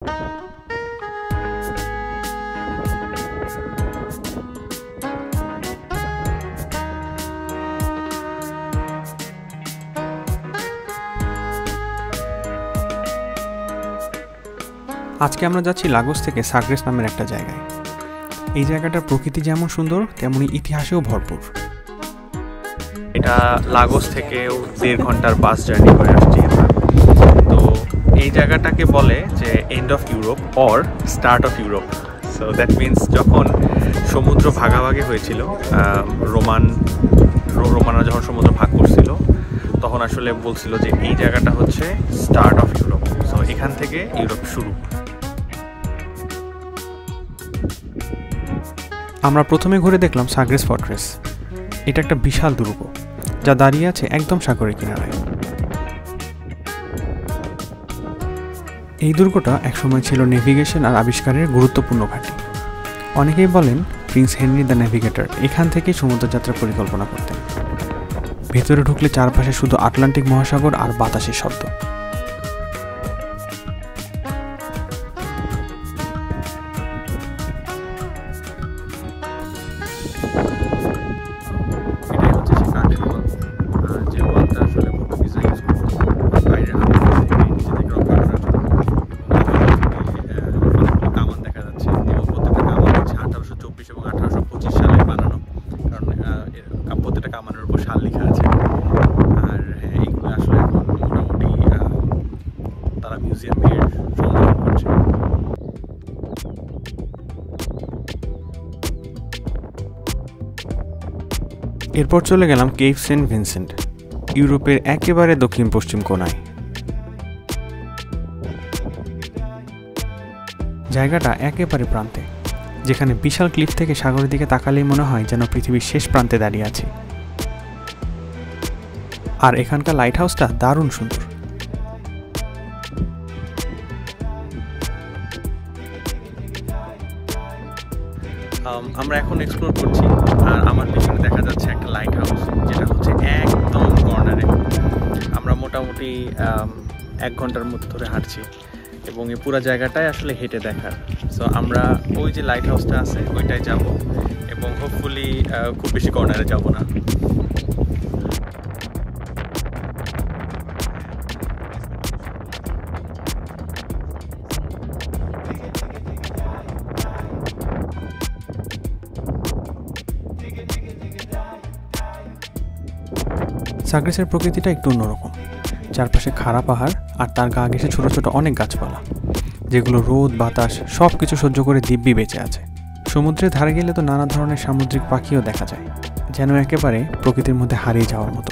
আজকে আমরা যাচ্ছি লাগোস থেকে সাগ্রেস নামের একটা জায়গায়। এই জায়গাটার প্রকৃতি যেমন সুন্দর তেমনি ইতিহাসেও ভরপুর। এটা লাগোস থেকেও 1.5 ঘন্টার বাস জার্নি করে আসছি আমরা। তো এই জায়গাটাকে বলে যে end of Europe or start of Europe. So that means যখন সমুদ্র ভাগাভাগি হয়েছিল, রোমানরা যখন সমুদ্র ভাগ করছিল তখন আসলে বলছিল যে এই জায়গাটা হচ্ছে স্টার্ট অফ ইউরোপ। সো এখান থেকে ইউরোপ শুরু। আমরা প্রথমে ঘুরে দেখলাম সাগ্রেস ফর্ট্রেস। এটা একটা বিশাল দুর্গ যা দাঁড়িয়ে আছে একদম সাগরের কিনারায়। এই দুর্গটা একসময় ছিল নেভিগেশন আর আবিষ্কারের গুরুত্বপূর্ণ ঘাঁটি। অনেকেই বলেন প্রিন্স হেনরি দ্য নেভিগেটর এখান থেকেই সমুদ্রযাত্রার পরিকল্পনা করতেন। ভেতরে ঢুকলে চারপাশে শুধু আটলান্টিক মহাসাগর আর বাতাসের শব্দ। এরপর চলে গেলাম কেপ সেন্ট ভিনসেন্ট, ইউরোপের একেবারে দক্ষিণ পশ্চিম কোণায়। জায়গাটা একেবারে প্রান্তে, যেখানে বিশাল ক্লিফ থেকে সাগরের দিকে তাকালেই মনে হয় যেন পৃথিবীর শেষ প্রান্তে দাঁড়িয়ে আছি। আর এখানকার লাইট হাউসটা দারুণ সুন্দর। আমরা এখন এক্সপ্লোর করছি, আর আমার পিছনে দেখা যাচ্ছে একটা লাইট হাউস, যেটা হচ্ছে একদম কর্নারে। আমরা মোটামুটি 1 ঘন্টার মতো ধরে হাঁটছি এবং এই পুরো জায়গাটাই আসলে হেঁটে দেখার। সো আমরা ওই যে লাইট হাউসটা আছে ওইটাই যাব এবং হোপফুলি খুব বেশি কর্নারে যাব না। সাগ্রেসের প্রকৃতিটা একটু অন্যরকম। চারপাশে খাড়া পাহাড় আর তার গা ঘেঁষে ছোট ছোট অনেক গাছপালা, যেগুলো রোদ বাতাস সব কিছু সহ্য করে দিব্যি বেঁচে আছে। সমুদ্রের ধারে গেলে তো নানা ধরনের সামুদ্রিক পাখিও দেখা যায়, যেন একেবারে প্রকৃতির মধ্যে হারিয়ে যাওয়ার মতো।